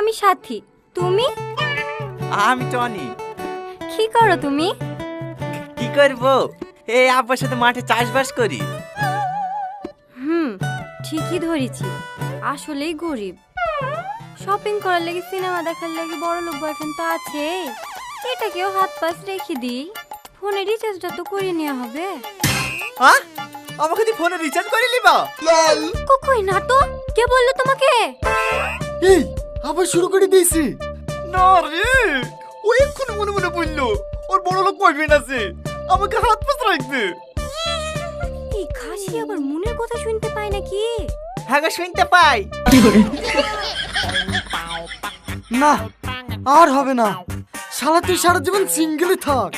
আমি সাথী। তুমি? আমি টনি। কি করো তুমি? কি করবো, এই আব্বার সাথে মাঠে চাষবাস করি। ঠিকই ধরেছি, আসলেই গরিব। শপিং করার লাগি, সিনেমা দেখার লাগি বড় লোক বয়ফ্রেন্ড তো আছে, এটাকেও হাত পাশ রেখে দিই। ফোনে রিচার্জটা তো করে নেওয়া হবে। হ্যাঁ, আমাকে তুই ফোনে রিচার্জ করে নিবা? কই না তো, কে বললো তোমাকে? এই আবার শুরু করে দিয়েছি। না রে, ও এক্ষুনি মনে মনে বললো ওর বড় লোক বয়ফ্রেন্ড আছে, আমাকে হাত পাশ রাখবে। এই খাসি আবার মনের কথা শুনতে পায় নাকি? হ্যাঁ গো, শুনতে পাই। না আর হবে না, শালা তুই সারা জীবন সিঙ্গেলই থাক।